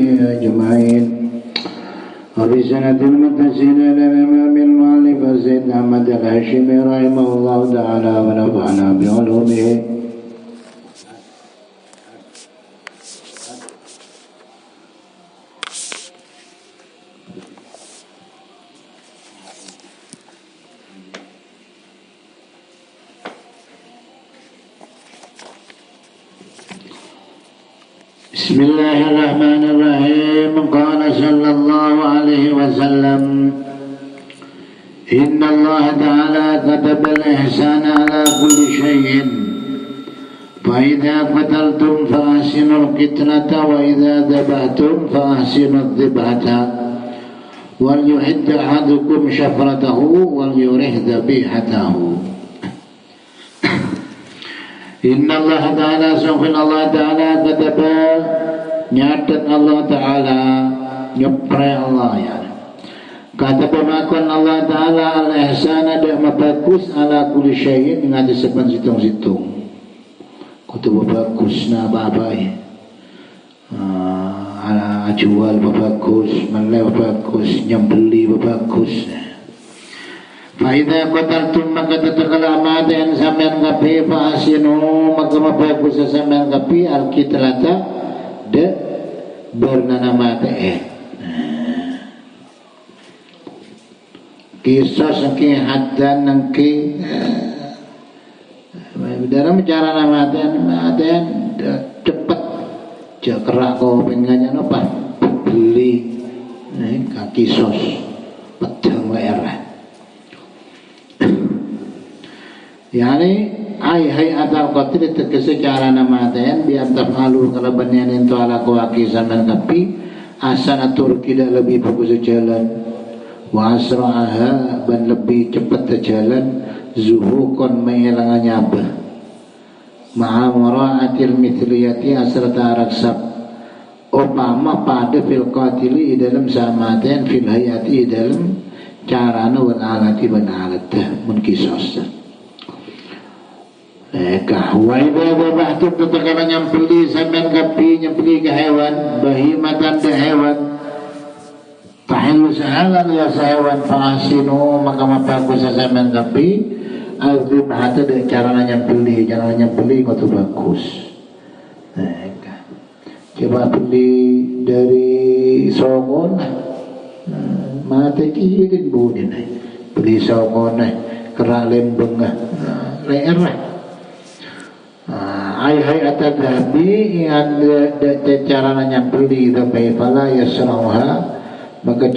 أجمعين وبسنة المتصل إلى الإمام المؤلف السيد أحمد الهاشمي رحمه الله تعالى ونفعنا بعلومه. بسم الله الرحمن الرحيم. قال صلى الله عليه وسلم إن الله تعالى كتب الإحسان على كل شيء فإذا قتلتم فأحسنوا القتلة وإذا ذبحتم فأحسنوا الذبحة وليحد أحدكم شفرته وليرح ذبيحته. Inna Allah Ta'ala sungguh Allah Ta'ala kataba nyatat Allah Ta'ala nyepre Allah ya kataba makon Allah Ta'ala al-ihsana dak mabagus ala kulli syai'in ngati sepan situng-situng kutu bagus na apa ya jual bagus meleh bagus nyembeli bagus. Faida qataltum maka tatkala amadan sampean kape fasinu maka mabagus sampean kape alkitlata de bernana mate kisah saking haddan nangki dalam cara namaten cepet jakrak kau pengennya apa beli kaki sos pedang lerah. Yani hai atal qatri tegese cara namaten biar tafalu kalau banyan itu ala kuwaki zaman kapi asanatur tidak lebih bagus jalan wa asra'aha ban lebih cepat jalan zuhukon menghilangnya apa ma'amura'atil mithliyati asrata raksab opama pada fil qatili dalam samaten fil hayati dalam carana wal alati ban alatah mun kisos. Wa idza dhabhtum tatkala nyembeli sampean kapi nyembeli ke hewan bahimatan de hewan tahillu sahalan ya hewan fasinu maka bagus sampean kapi azim hata de cara nyembeli kok bagus. Coba beli dari Songon mate kirin bunin beli Songon kera lembeng leer hai atadabi yang cara nyambeli tapi pala yasrauha maka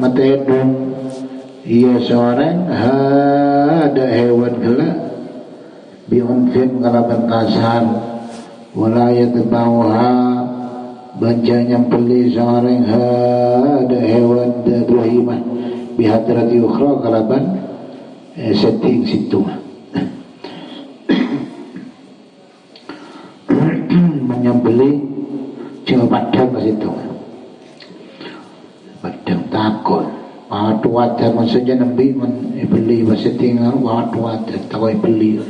matedung ia seorang ada hewan gelak biunfin kalaban kasar walayat bawah banca nyambeli seorang ada hewan berhimah bihadrati ukhra kalaban setting situ menyembeli coba padang ke situ padang takon waktu wadah maksudnya nabi beli masih tinggal waktu wadah takoi beli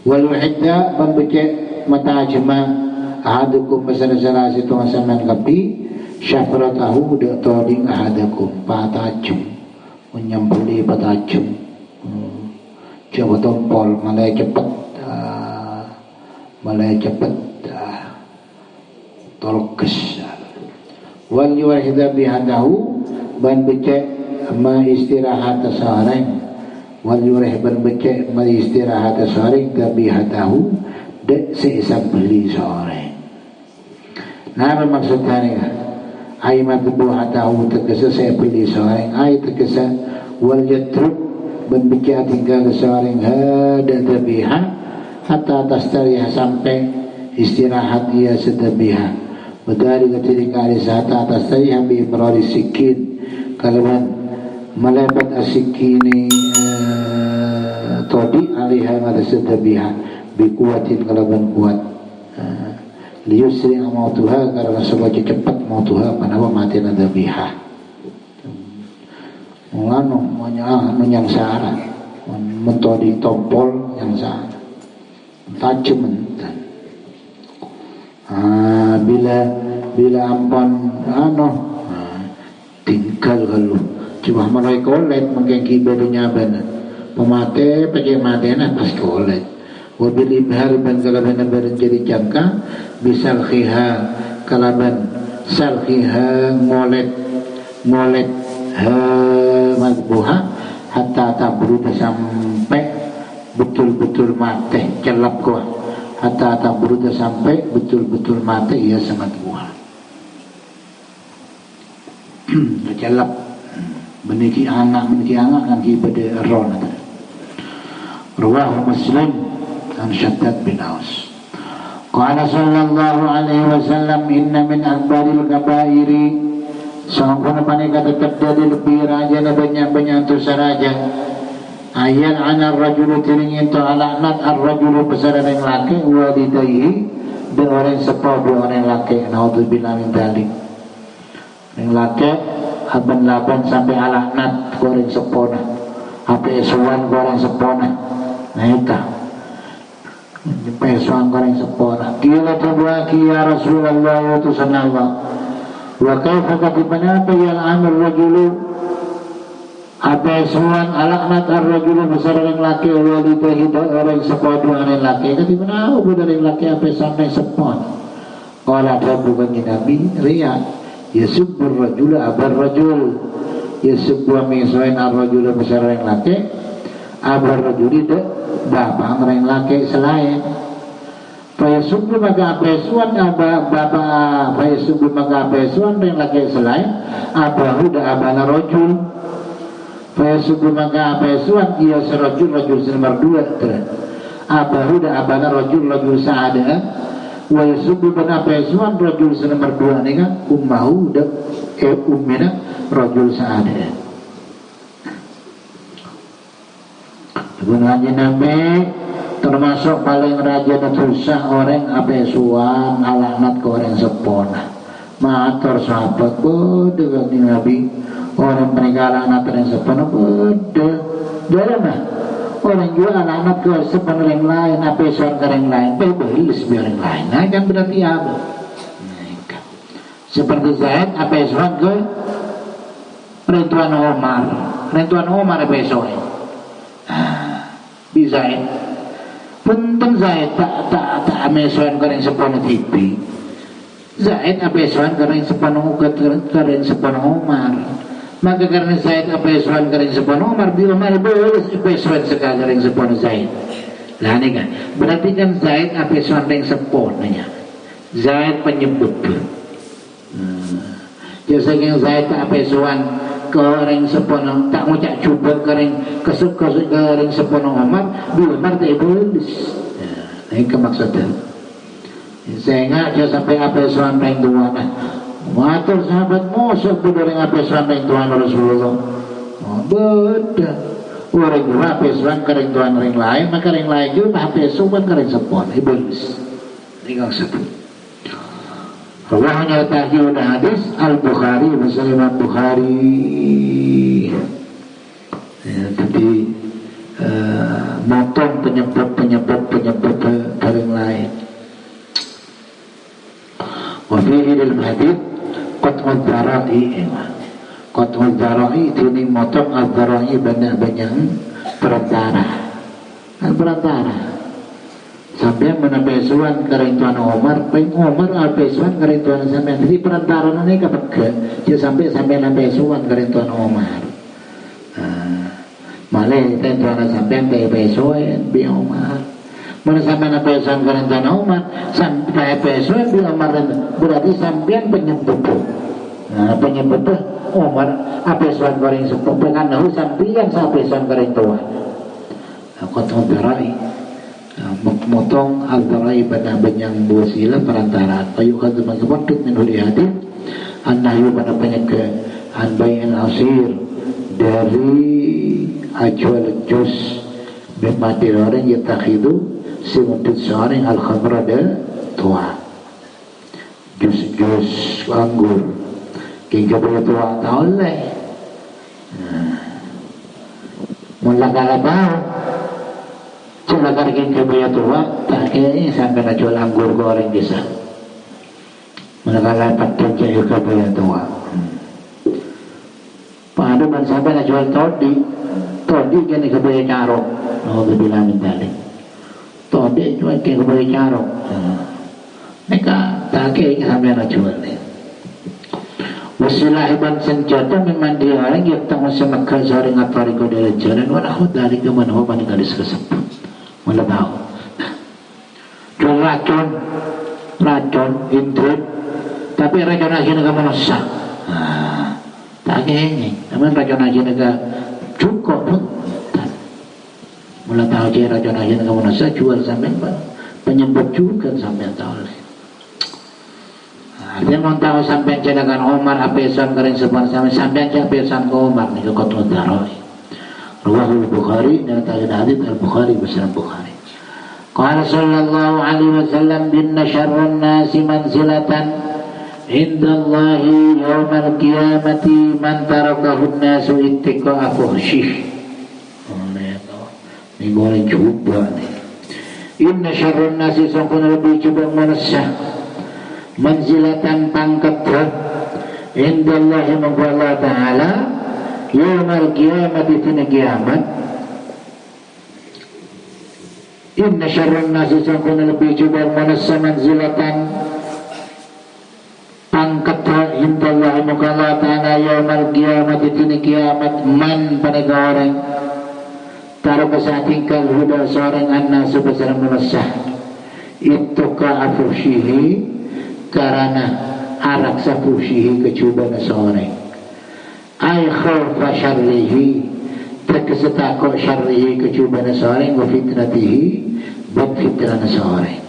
walau hidda membecek mata ajma ahadukum masalah situ masaman kapi syafratahu dak toding ahadukum patajum menyembeli patajum coba tompol malai cepet tolkes wal yuwahida bihadahu ban becek ma istirahat sareng wal yurih ban becek ma istirahat sareng ka bihadahu dek seisam beli sareng. Nah maksudnya ai madbuhatahu tegese saya beli sareng ai tegese wal yatruk ban becek tinggal sareng hada tabiha hatta tastarih sampai istirahat ia sedabiha. Dari ketika ada saat atas saya ambil merari sikin kalaban melebat asikini todi alihah ada sedabiha bikuatin kalaban kuat liusri amautuha karena sebagai cepat mautuha panapa mati nadabiha nganu yang sara mentodi tompol yang sara tajam bila bila ampon tinggal kalau cuma mulai kolet mungkin kibadanya benar pemate pakai mate nah pas kolet wabil ibhar ban kalaban berjadi jangka bisal khiha kalaban salkhiha molet madbuha hatta tabru sampai betul-betul mati celap kuah hatta tabru sampai betul-betul mati ia sama buah celap meniki anak kan ibadah ron rawahu Muslim an Shaddad bin Aus qala sallallahu alaihi wasallam inna min akbaril kabairi sampun panika tetap dari lebih raja na banyak tu saraja ayat anar rajulu tiring itu alaknat ar-rajulu besar yang laki walidayhi dan orang sepau dua orang laki naudzubillah min dzalik yang laki aban laban sampai alaknat goreng sepona ape suwan goreng sepona naika pesuan goreng sepona kila tabuaki ya Rasulullah utusan Allah wa kaifa katibana apa yal amir rajulu apa suan alaknat ar-rajulu besar orang laki walidahi orang sepona dua orang laki katibana apa dari laki apa sampai sepona qala bukan Nabi riya yasubbur rajulu abar rajul yasubbu misain ar-rajulu besar orang laki abar rajuli de bapak orang laki selain fayasubbu maka apesuan bapak fayasubbu maka apesuan orang laki selain abahu da abana rajul fayasubbu maka apesuan ia serajul rajul nomor dua abahu da abana rajul sa'ada wa yasubbu maka apesuan rajul nomor dua ni kan ummahu da ummina rajul sa'ada Gunanya Nabi termasuk paling raja dosa orang apesuan alamat ke orang sepona matur sahabat dengan Nabi orang peninggalan anak orang sepona dalam orang juga anak ke sepona yang lain apesuan ke yang lain bebelis biar yang lain nah kan berarti apa seperti Zaid apesuan ke Ridwan Umar apesuan bisa punten Zaid tak amesuan kering sepono TV Zaid apesuan kering sepono kering sepono Umar maka karena Zaid apesuan kering sepono Umar di Umar boleh apesuan sekali kering sepono Zaid lah ini kan berarti kan Zaid apesuan kering sepononya Zaid penyebut biasanya Zaid apesuan kering sepono tak ngucap coba kering kesuk kering sepono Umar bila marta iblis ini maksudnya saya ngajak sampai apa suan ring tuan matur sahabat musuh berdering apa suan ring tuan Rasulullah beda orang dua apa suan kering tuan ring lain maka ring lain juga apa suan kering sepono iblis ini maksudnya Allah menyatakan dalam hadis Al-Bukhari Muslim Al-Bukhari jadi motong penyebab paling lain wafihi dalam hadis qat'ud dhara'i qat'ud dhara'i itu ini motong al-dhara'i banyak perantara sampai menapesuan kering tuan Umar apesuan kering tuan sampai jadi perantara ini kepegak dia sampai napesuan kering tuan Umar malah tuan sampai pesuan bi Umar mana sampai napesuan kering tuan Umar sampai pesuan bi Umar berarti sampai penyebut Umar apesuan kering sepupu karena sampai apesuan kering tuan aku tahu berai motong al-dharai pada benyang dua sila perantaraan payukan teman-teman duk minhuli hadis an-nahyu pada penyegah an-bayin asir dari ajual jus bematir orang yatakhidu simutut seorang al-khamra tua jus anggur kaya tua tahu lah mula kalabau coba karkin kebaya tua tak kayaknya sampai nak jual anggur goreng bisa Menakala patut je ke boleh tua. Pada ban sampai nak jual todi kan ke boleh carok. Oh bila minta ni. Todi jual ke boleh carok. Mereka tak ke sampai nak jual ni. Wasilah iban senjata memang dia orang yang tahu semakal sehari ngatari kau dari jalan. Walau dari ke mana ho bani garis kesempatan. Mula tahu. Jual racun, intrik. Tapi racun aja nak manusia. Tak kene. Namun racun aja nak cukup pun. Mula tahu je racun aja nak manusia jual sampai penyebab juga sampai tahu. Dia mau tahu sampai jadakan Omar apesan kering sepan sampai apesan ke Omar ni ke Qutb Darai. Rawahul Bukhari dan hadits Al-Bukhari bersama Bukhari. Qala sallallahu alaihi wasallam inna syarran nasi manzilatan indallahi yaumal qiyamati man tarakahu an-nasu ittiqa'a fuhsyih. Ini boleh coba ni. Inna syarran nasi sangkuna lebih coba manusia manzilatan pangkat indallahi Allah ta'ala yaumal qiyamati tina kiamat. Inna syarran nasi sangkuna lebih coba manusia manzilatan pangkat indallahi Allah ta'ala yaumal qiyamati tina kiamat man pada orang taruh kesatingkal huda seorang anak sebesar manusia itu ka'afusihi karena arak safusihi kecubaan seorang ay khawfa syarrihi terkesetakut syarrihi kecubaan seorang wa fitnatihi dan fitnah seorang.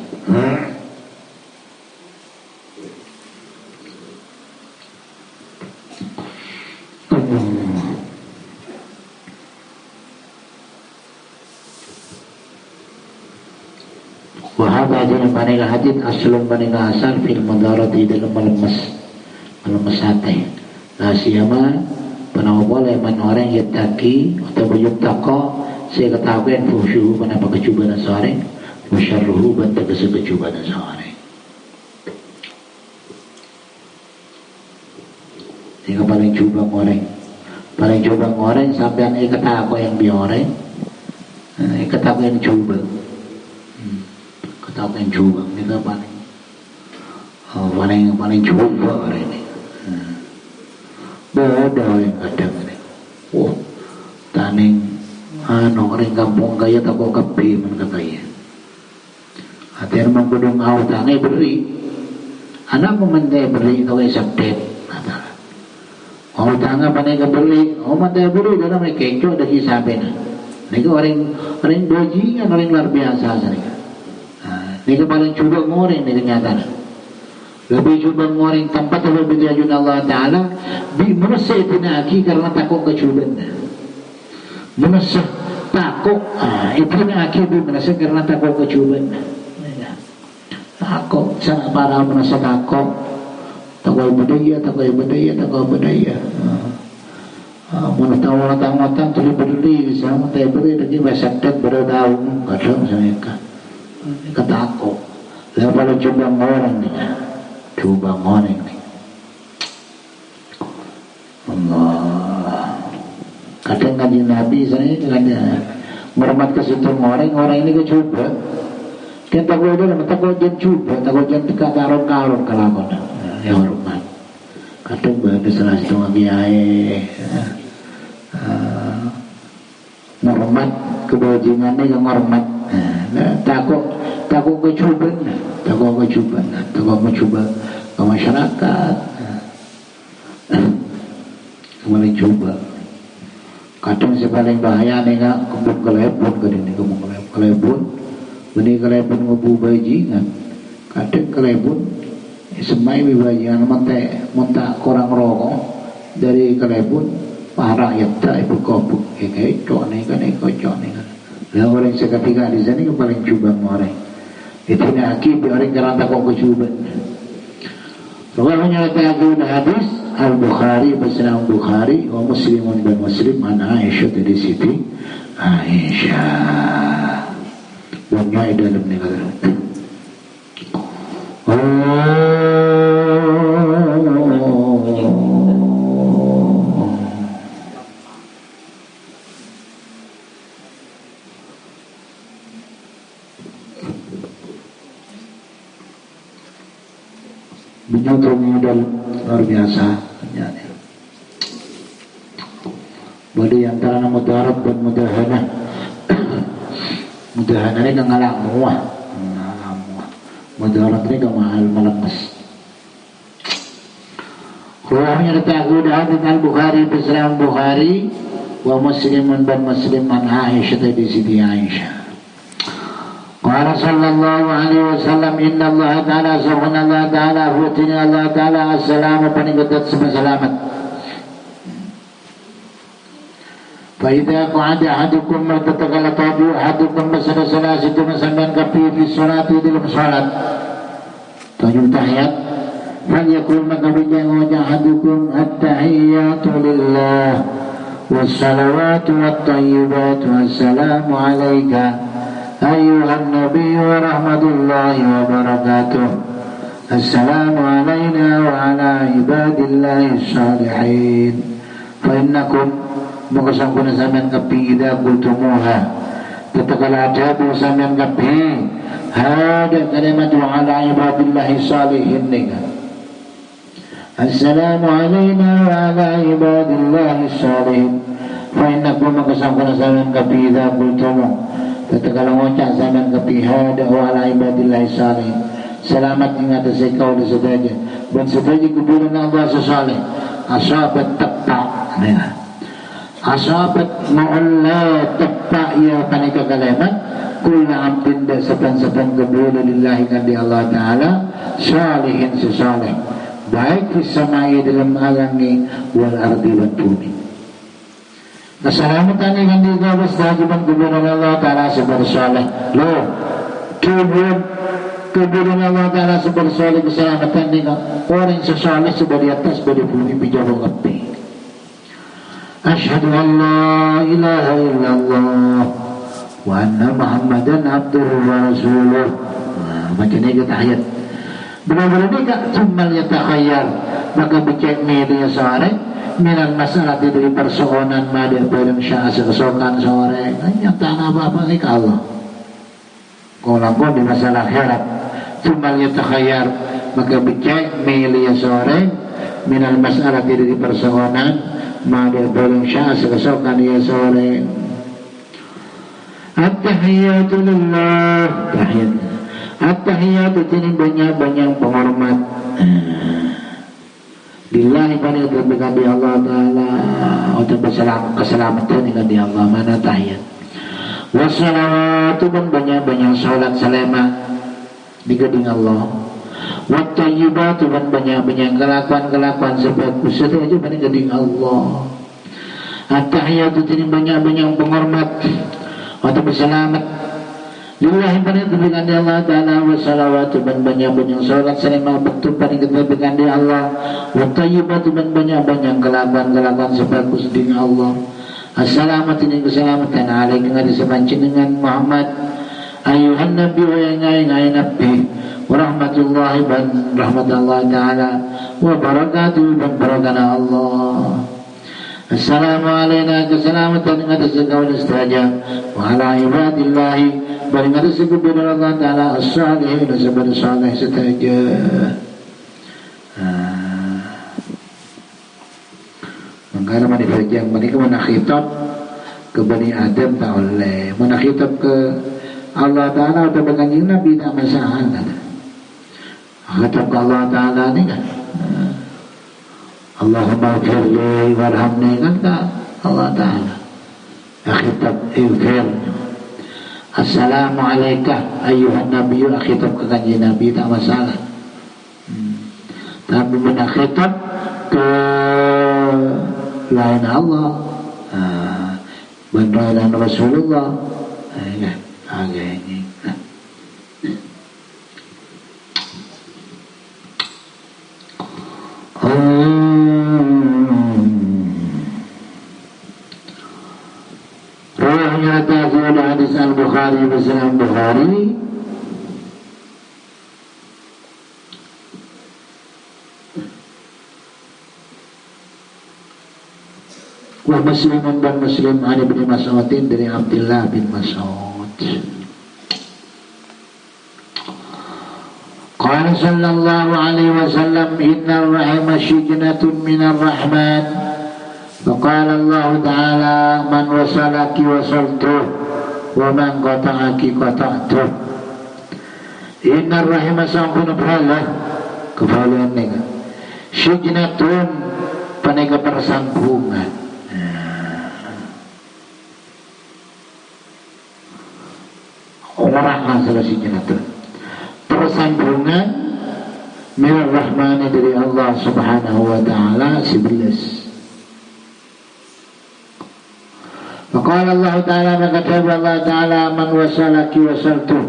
Wahaba dalam panega hadits aslun panega asal fil mudarati dalam melemes hati. La siyama panau boleh man orang yataki atau yutaka saya ketahuan fusyuhu pada kecubaan seorang musyarruhu banta kecubaan seorang. Ini paling coba orang sampai an ketahuan yang bioreng ketahuan yang coba. Kata yang coba kita paling coba hari ini. Bodoh yang kadang ini. Taning orang kampung kaya tak kau kepi man katanya. Hati orang bodong au tangai beri. Anak memandai beri kau sabdet. Au tanga panai ke beri, au mandai beri dalam kecoh dari sabena. Mereka orang bajingan orang luar biasa mereka. Mereka paling cuba ngoreng ni kenyataan. Lebih cuba ngoreng tempat lebih diajun Allah Ta'ala merasa itu aki karena takut kecubaan. Merasa takut itu aki merasa karena takut kecubaan. Takut sangat parah merasa takut budaya. Mana tahu orang tulis berdiri sama tak berdiri lagi masyarakat berdaung kadang saya ketakut. Lalu kalau coba ngoreng ni, Allah. Kadang ngaji Nabi saya kata mermat ke situ ngoreng ini ke coba. Kita takut dalam takut jangan coba, takut jangan dekat karung kelakon. Ya hormat. Kadang bahasa salah situ lagi ngormat kebajingan ni yang ngormat. Takut kecubaan ke masyarakat. Kemudian coba. Kadang sepaling bahaya ni kan kumpul kelepon ke ini kelepon. Beni kelepon ngobu bajingan. Kadang kelepon semai bajingan montak korang rokok dari kelepon para rakyat tak ibu kopuk kayak cok ni kan. Lalu orang seketika di sini yang paling coba orang. Itu nak akib orang kerana takut kecubaan. Rawahnya ta'agun hadis Al-Bukhari bersama Bukhari wa Muslimun dan Muslim an Aisyah dari Siti Aisyah. Wanya dalam negara. Oh suatu modal luar biasa. Bodi antara mudarat dan mudahana. Mudahana ni kang ngalang muah. Mudarat ni kang mahal malepas. Ruahnya ditaku hadits al-Bukhari Bisram Bukhari wa Muslimun dan Muslim an Aisyah di Siti Aisyah. Qala sallallahu alaihi wasallam inna Allah ta'ala subhanahu wa ta'ala hutina Allah ta'ala assalamu paningkat selamat. Fa idza qa'ada ahadukum martatakala tabu ahadukum basara salasitu masamban kafi fi salati dalam salat. Tujuh tahiyat fal yakul maka bijang wajah ahadukum at-tahiyyatu lillah was-salawatu wat-tayyibatu assalamu alayka أيها النبي ورحمة الله وبركاته السلام علينا وعلى عباد الله الصالحين فإنكم مقسمكم سمن كبي إذا قلتموها تتقلعتابوا سمن كبي هذا كلمة على عباد الله الصالحين السلام علينا وعلى عباد الله الصالحين فإنكم مقسمكم سمن كبي إذا قلتموها tatkala ngucap zaman kepihada wa ala ibadillah salih selamat ingat sekau di sedaja dan sedaja kuburan Allah sesalih asabat tepak asabat ma'alla tepak ya panika kalimat kulla abdin da sepan-sepan kuburan lillahi kandi Allah ta'ala salihin sesalih baik fis samai dalam alangi wal ardi wal bumi. Keselamatan yang digabas dajiban kuburan Allah Ta'ala sebersoleh. Loh, kuburan Allah Ta'ala sebersoleh keselamatan dengan orang sesoleh sebagai atas beri bumi bijabang api. Asyhadu an la ilaha illallah wa anna Muhammadan abduhu wa rasuluh. Baca ni kita ayat. Benar-benar ni kak cumal yatakhayyar maka becek media sore minal masalah dari persoalan mada barang syah sekesokan sore nyata apa-apa ni Allah kalau di masalah akhirat cuma yatakhayyar maka becek melia sore minal masalah dari persoalan mada barang syah sekesokan ya sore at-tahiyyatu lillah at-tahiyyatu ini banyak-banyak penghormat lillahi pada terdekat di Allah Ta'ala untuk keselamatan dengan di Allah mana tahiyat wassalawatu dan banyak-banyak salat salamah digeding Allah wattayyibatu dan banyak-banyak kelakuan-kelakuan sebagus itu aja pada geding Allah at-tahiyatu ini banyak-banyak penghormat untuk berselamat lillahi pada terdekat di Allah Ta'ala wassalawatu dan banyak-banyak salat salamah betul pada terdekat di Allah wattayyibatu dan banyak-banyak kelakuan-kelakuan sebagus dengan Allah assalamatu ini keselamatan alaihi ngadi sepancin dengan Muhammad ayuhan nabi wa yang nabi wa rahmatullahi wa rahmatullahi ta'ala wa barakatuh dan barakana Allah. Assalamu alaina keselamatan atas segala istiaja wa ala ibadillahi balik atas segala Allah Ta'ala as-salihin sebagai salih setaja. Maka mana yang mereka menakhitab ke Bani Adam tak boleh, menakhitab ke Allah Ta'ala atau berkanjing Nabi tak masalah. Khitab ke Allah Ta'ala ni kan Allahumma firli warhamni kan tak Allah Ta'ala khitab infir assalamualaikum ayuhan nabi khitab ke kanjing Nabi tak masalah. Tapi menakhitab ke lain Allah benar Rasulullah agak ini Rawahnya ta'ala hadis al-Bukhari Bisram Bukhari wa Muslimun dan Muslim Ali bin Mas'udin dari Abdullah bin Mas'ud. Qala Qala sallallahu alaihi wasallam inna rahima shijnatun minar rahman. Faqala Allah ta'ala man wasalaki wasaltuh wa man qata'aki qata'tuh. Inna rahima sampuna pala kepalaan ni shijnatun panega persambungan. Orang masalah shijnatun persambungan minar rahmani dari Allah subhanahu wa ta'ala 11. Maka Allah ta'ala mengatakan Allah ta'ala man wasalaki wasaltuh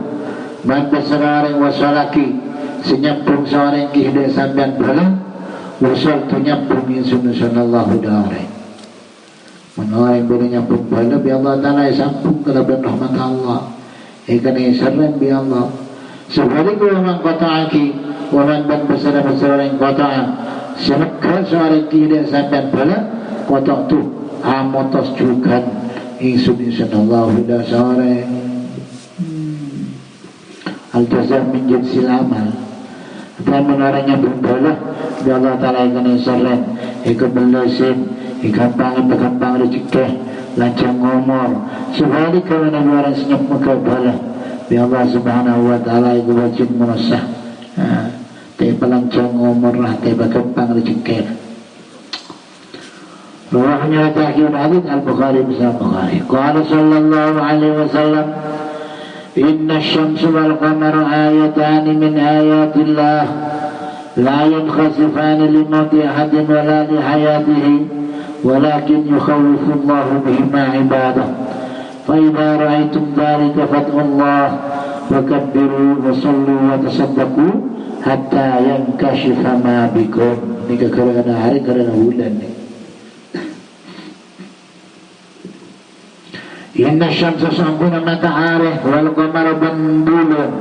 man basararing wasalaki senyapung seorang kihda sambian bala wasaltu nyapung insun Allahu da'aring man orang boleh nyapung bala bi Allah ta'ala sampung kelaban rahmat Allah ikan isarran bi Allah sebaliknya man qata'aki wa man basararing qata'a semakal seorang kihda sambian bala qata'tu amotos juga insun Allahu da'aring al-jazaa min jinsil amal. Dan menaranya berbolah di Allah Ta'ala ikan isarlan ikan belasin ikan pang rezeki lancang ngomor sebalik kalau nabi orang senyap muka bolah di Allah Subhanahu wa Ta'ala ikan wajib merasah tiba lancang ngomor lah tiba kempang rezeki. Rawahnya ta'khir hadits al-Bukhari bersama Bukhari. Qala sallallahu alaihi wasallam Inna syamsu wal qamara ayatani min ayatillah la yankhasifani li mauti ahadin wala li hayatihi walakin yukhawifu Allahu bihima ibadah fa idza ra'aytum dhalika fad'ullah wa kabbiru wa sallu wa tasaddaqu hatta yankashifa ma bikum. Ini kerana hari kerana bulan ni. Inna syamsa sangkuna matahari wal qamara ban bulan.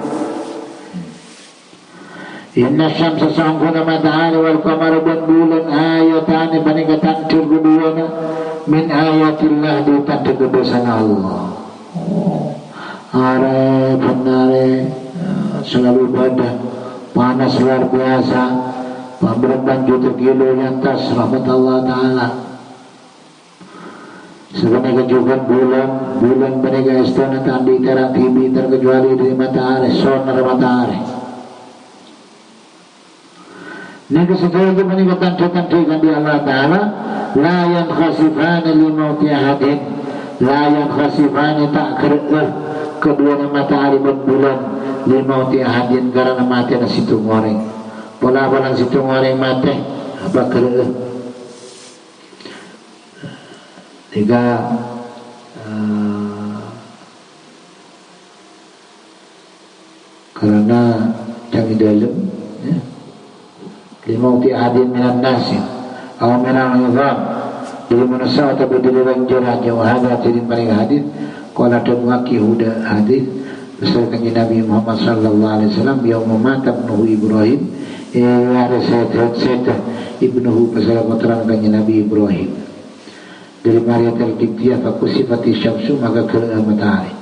Inna syamsa sangkuna matahari wal qamara ban bulan ayatani paningkatan kedua min ayatillah di tanda kebesaran Allah. Are benare selalu pada panas luar biasa, berapa juta kilo yang atas rahmat Allah Ta'ala. Sebenarnya juga bulan mereka istana tadi terang TV terkecuali dari matahari, sonar matahari. Nika setelah itu mereka tanda-tandakan di Allah Ta'ala, la yankhasifani li mauti ahadin, la yankhasifani tak kerja kedua matahari dan bulan li mauti ahadin karena mati ada situ ngoreng. Pola-pola situ ngoreng mati apa kerja? Tiga karena jangan dalam ya. Lima uti adin minan nasi atau minan nizam dari manusia atau dari ranjur aja wahada jadi paling hadis kalau ada mengaki huda hadis beserta Nabi Muhammad sallallahu alaihi wasallam yaum mata ibnu Ibrahim ada saya ibnu pasal keterangan Nabi Ibrahim dari Maria terkiptia fakusifati syamsu maka kerana matahari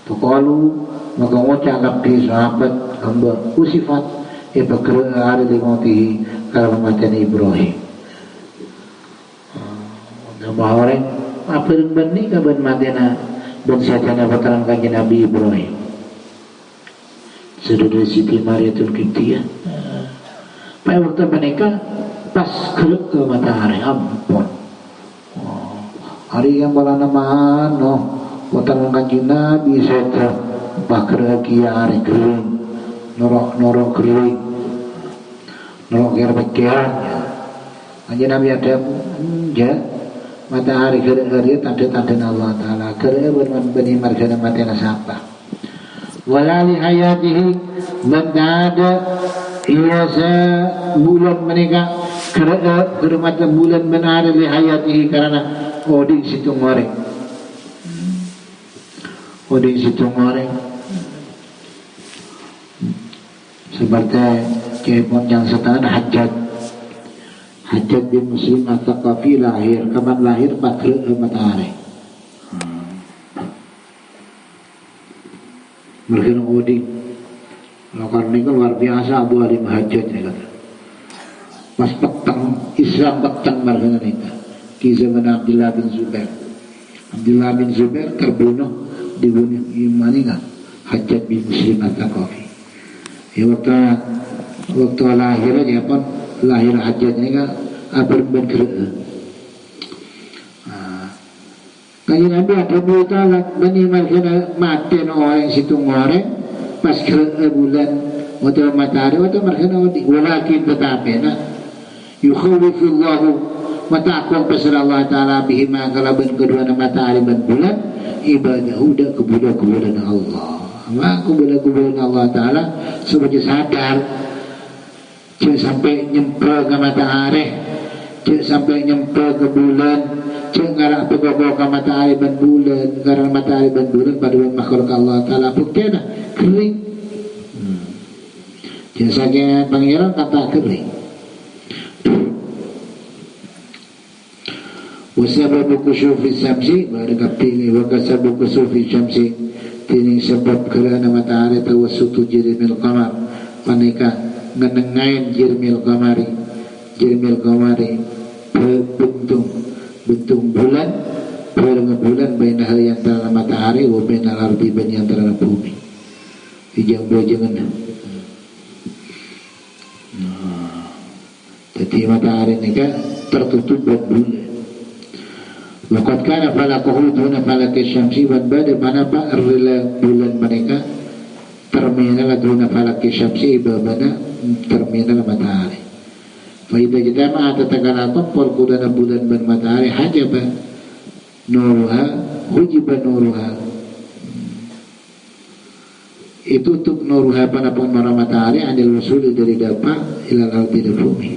tukalu maka wajah labdi sahabat hamba kusifat iba kerana hari limatihi karena kematian Ibrahim nama orang apa yang benih kaban matiana dan sajana keterangan Nabi Ibrahim sudah dari Siti Maria terkiptia pada waktu menikah pas kerana matahari ampun hari yang balanamaan watan kanjeng Nabi seta bakra kia hari kering norok kering norok kira bakian kanjeng Nabi ada ya matahari kering tanda-tanda Allah Ta'ala kering benih margana matena siapa walali hayatihi dan ada ia bulan mereka kerana bulan benar li hayatihi karena oding situ ngoreng seperti kebon yang setengah hajat bin muslim at-taqafi lahir kapan lahir bakre matahari mereka oding Karena ini luar biasa Abu Halim Hajjaj ni kata. Pas petang Islam petang margana ni di zaman Abdullah bin Zubair. Abdullah bin Zubair terbunuh dibunuh imani kan Hajjaj bin Muslim At-Thaqafi. Ya waktu lahir aja pun lahir Hajjaj ni kan apa bergerak. Kaji Nabi ada berita bani margana mati orang situ ngoreng. Pas kira bulan atau matahari atau mereka walakin tetapi nak yukhawifullahu matakwa pasal Allah Ta'ala bihima kalaban kedua matahari dan bulan ibadah udah kebulan Allah maka kebulan Allah Ta'ala sebagai sadar jangan sampai nyempel ke matahari jangan sampai nyempel ke bulan jangan ngarap pegawai ke matahari dan bulan karena matahari dan bulan pada makhluk Allah Ta'ala bukti dah kering jasanya pangeran kata kering wasababu kusufi syamsi baru kapili wakasabu kusufi syamsi tining sebab kerana matahari tawassutu jirimil qamar panika ngenengain jirimil qamari bentung bulan bulan baina hal yang antara matahari wa baina al-ardi baina antara bumi ijang bojangan jadi matahari ini kan tertutup bulan waqad kana falakuhu duna falaki syamsi wa bada mana pak bulan mereka terminal duna falaki syamsi ibabana terminal matahari fa idza jama'a tatakalakum fal qudana bulan dan matahari hajaba nuruha hujiba nuruha itu untuk nuruha panapun mara matahari adil usuli dari dapat ilal ardi dan bumi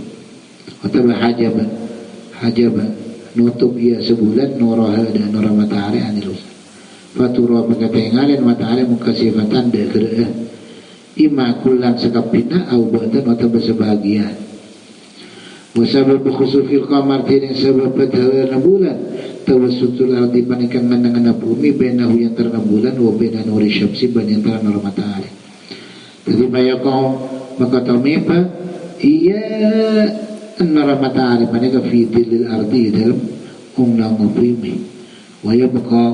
atau hajaba nutup ia sebulan nuruha dan nurah matahari adil usuli faturah maka pengalin matahari mukasifatan dekera ima kulan sekapina au ba'dan atau bersebahagian wasabab khusufil qamar tiring sebab petahana bulan tawassutul ardi panikan menengana bumi benahu yang terna bulan wa bena nuri syamsi ban yang terna nur matahari jadi bayakau maka taumipa iya nur matahari panika fi tilil ardi dalam ungnang bumi wa yabqa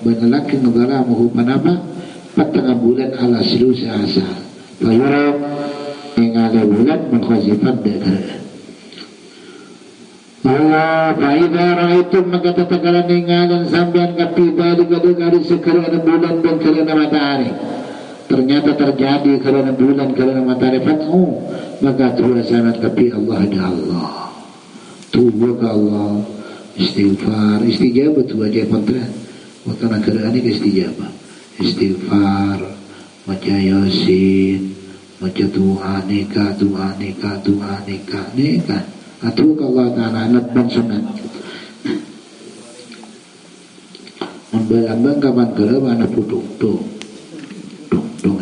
banalakin dhalamuhu panapa patang bulan ala silusa asal fayura ngala bulan menkhazifan dakar Allah faida raitum maka tatagalan ningalan sambian kapida digada-gada sekarana bulan dan karena matahari ternyata terjadi karena bulan karena matahari fatu maka tuha sangat kapi Allah ada Allah tuha ke Allah istighfar istijabah tuha jaya pantra wakana kerana ini istijabah istighfar maca yasin maca doa nikah atau Allah Ta'ala nabang sunat membelambang kapan kala mana dong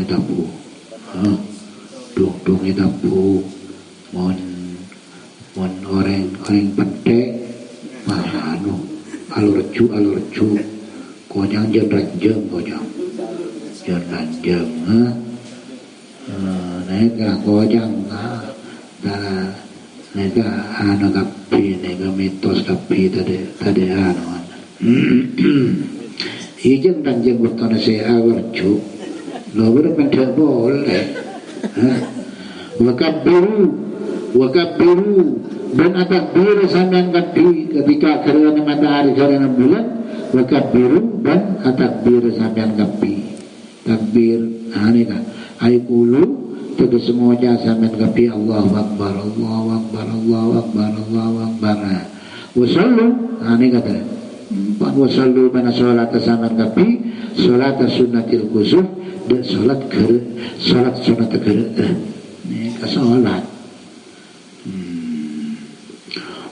itapu dong itapu mon orang pendek mah alurju konyang jam ranjang naik konyang nega anu kapi nega mitos kapi tadi anu hijau dan jenggot tanah saya awarju lo berpendak boleh wakabiru dan atakbir sambian kapi ketika kerana matahari kerana bulan wakabiru dan atakbir sambian kapi takbir aneka aikulu tegas semuanya sampean kapi Allahu Akbar wasallu ini kata wasallu mana sholat sampean kapi sholat sunnatil kusuf dan sholat sunat kera ini sholat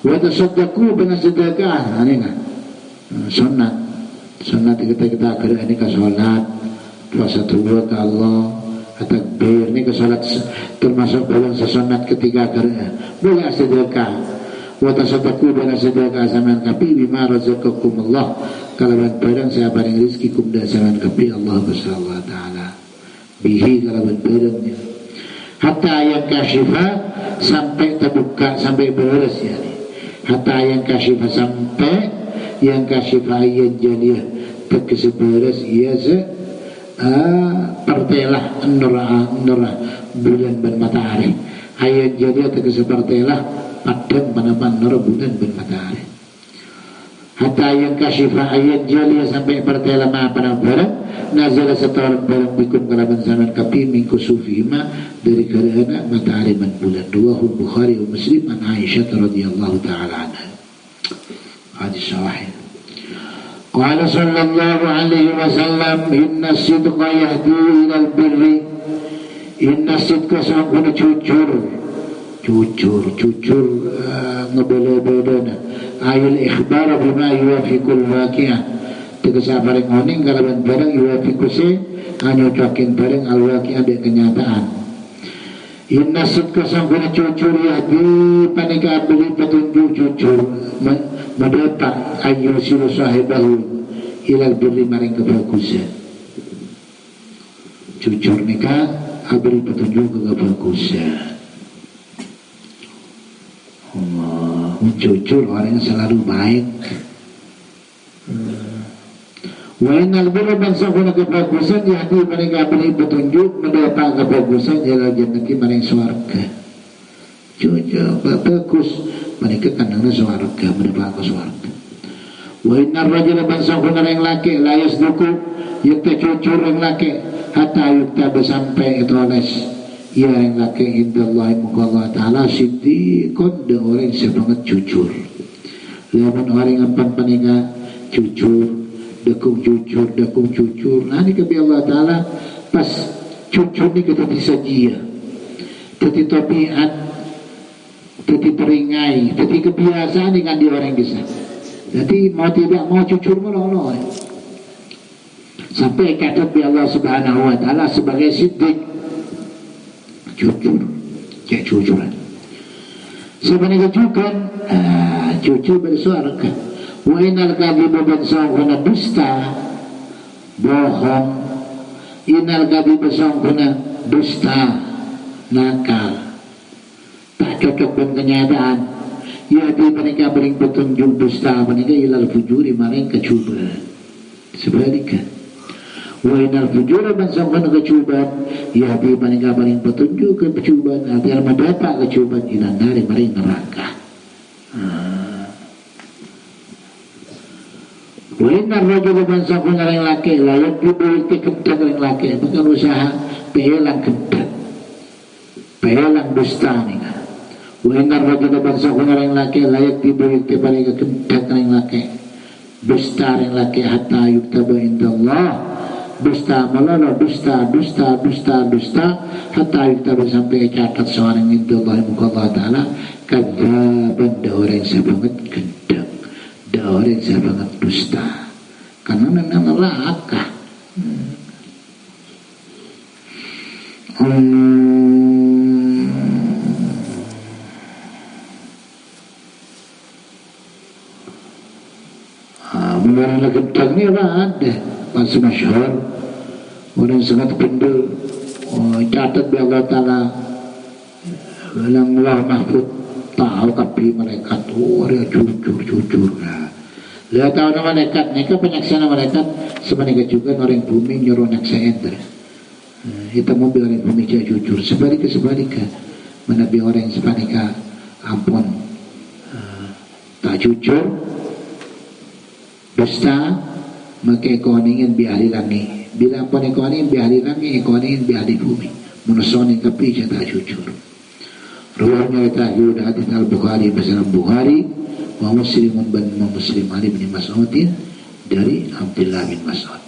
wa tasaddaqu bana sedekah ini kan sunat kita kera ini ka sholat puasa dua ke Allah takbir ni ke salat termasuk bulan sesunat ketiga kerana boleh sedekah wa tasaddaqu bana sedekah zaman kapi bima razaqakum Allah kalau barang saya paling rezeki kum dan zaman kapi Allah subhanahu wa taala bihi kalau barangnya hatta yang kasyifa sampai terbuka, sampai beres ya. Hatta yang kasyifa sampai yang kasyifa yang jaliyah tegese beres iya partelah nurah bulan dan matahari. Ayat jaliyah tegese partelah padang panapan nur bulan dan matahari. Hatta yang kasyifa ayat jaliyah sampai partelah ma pada barang nazala setoran barang bikum kalaban zaman kapi mingku sufihima dari kerana matahari dan bulan. Ruahul Bukhari wa Muslim an Aisyah radhiyallahu ta'ala anha. Hadis sahih. Qala sallallahu alaihi wasallam inna sidqa yahdi ilal birri. Inna sidqa sangkuna jujur ngebela-belana ayul ikhbar bima yuwafiqul waqi'ah tegesa bareng oning kalaban barang yuwafiqu se anyocokin bareng al waqi'ah de kenyataan. Inna sidqa sangkuna jujur yahdi panika beli petunjuk jujur mendapat ayu silu sahibahu ilal birri maring kebagusan. Jujur nikah abri petunjuk kebagusan. Jujur orang yang selalu baik. Wa innal birra man safuna kebagusan yahdi mereka beri petunjuk mendapat kebagusan jalan jannati maring swarga. Jujur bagus mereka kandangna swarga mendapat ke swarga. Wa innar rajula man safuna yang laki la yasduku yakta jujur yang laki hatta yukta sampai itu oles ya yang laki indallahi muqallah ta'ala siddiqun de orang sebanget jujur. Lamun orang apa paninga jujur dekung jujur nah ini kebi Allah ta'ala pas jujur ni kita disajia teti tabiat teti peringai teti kebiasaan dengan di orang kisah. Jadi mau tidak mau jujur menolong sampai kata bi Allah subhanahu wa ta'ala sebagai siddiq jujur, kejujuran. Sebenarnya juga jujur bersuara. Wa inal kadhiba bersangkuna dusta, bohong. Inal kadhiba bersangkuna dusta, nakal, tak cocok dengan kenyataan. Ya di mereka bering petunjuk dusta, mereka ilal fujuri maring kecuban. Sebaliknya. Wa inal fujura man sangkuna kecuban ya di mereka bering petunjuk kecuban agar mendapat kecuban ilan dari maring neraka. Wa inal rajula man sangkuna yang laki layak diberi kekentak yang laki bukan usaha pehelang kentak pehelang dusta ni kan. Wa inal rajula man sangkuna yang laki layak diberi kekentak yang laki dusta yang laki hatta yuktaba indallah dusta malala dusta hatta kita sampai catat seorang itu Allah muka ta'ala kadzaban da orang sebanget gendang da orang sebanget dusta karena nang neraka. Mengenai gendang ni ada masih masyhur orang sangat benda catat bi Allah ta'ala dalam Allah mahfud tahu tapi mereka tu orang jujur lihat tahu nama malaikat mereka penyaksian malaikat sebenarnya juga orang bumi nyuruh nyaksian kita mobil orang bumi dia jujur sebaliknya menabi orang sebaliknya ampun tak jujur dusta maka ekonin biari langi bila pun ekonin biari langi ekonin biari bumi menusoni kapi tak jujur. Ruahnya tahiyud hadis al-Bukhari bersama Bukhari wa Muslimun bin Muslim Ali bin Mas'udin dari Abdullah bin Mas'ud.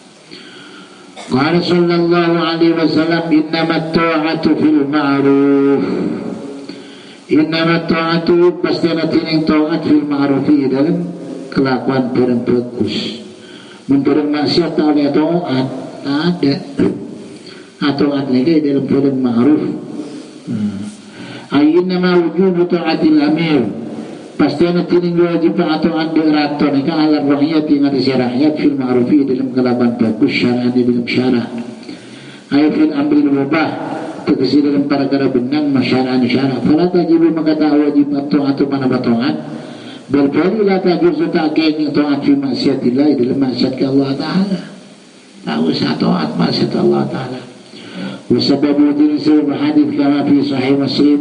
Qala sallallahu alaihi wasallam innamat ta'atu fil ma'ruf. Innamat ta'atu pasti nanti yang ta'at fil ma'ruf dalam kelakuan barang bagus. Memperang maksiat tak oleh taat ada atau lagi dalam barang ma'ruf. Ayinna ma wujubu ta'atil amir pasti nanti yang wajib atau anda raton ini kan ala rakyat yang ada syariat fil ma'rufi dalam kelakuan bagus syara'an dalam syara' ayat fil amril mubah tegesi dalam perkara benang masyarakat syara fala tajibu maka tak wajib taat mana taat bal la tajuzu ta'kid taat fi maksiatillah dalam maksiat Allah taala tak usah taat maksiat Allah taala wa sababu tinsil hadis kama fi sahih Muslim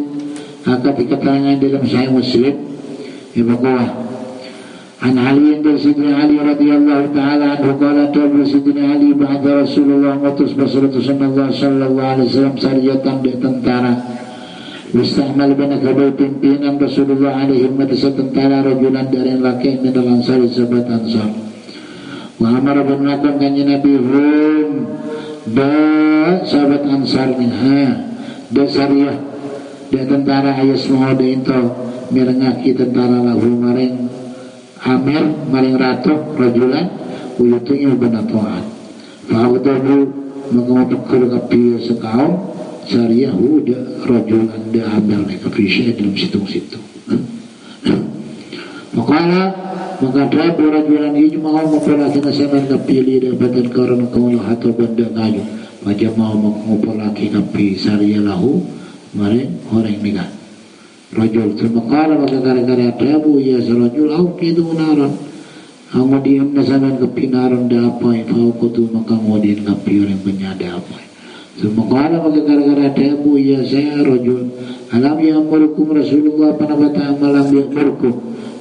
akan dikatakan dalam sahih Muslim bahwa عن علي بن سيدنا علي رضي الله تعالى عنه قال تقول سيدنا علي بعد رسول الله ngutus Rasulullah sallallahu alaihi wasallam sariyatan di tentara mustahmal bana kabul pimpinan Rasulullah alaihi wasallam tentara rajulan dari laki min al-ansar sahabat ansar wa amara bin makan kanjeng Nabi hum ba sahabat ansar minha da sariyah di tentara ayas mau itu mirengaki tentara lahu maring Amir maring ratu rajulan uyutunya benatuan fa'udahu mengamukul kapiya sekaum syariahu da rajulan da amir ni kapisya dalam situ-situ maka dapat rajulan ijma'u mempelaki nasaman kapili dapatan karena kaulah atau benda ngayu wajah mau mempelaki kapi syariahu maring orang nikah rajul semakara maka gara-gara tabu ya serajul au kitu naran kemudian nasaban kepinaran da apa fauqtu maka kemudian kapiring penyada apa semakara maka gara-gara tabu ya saya rajul alam ya amurukum Rasulullah panabata amalam ya amurukum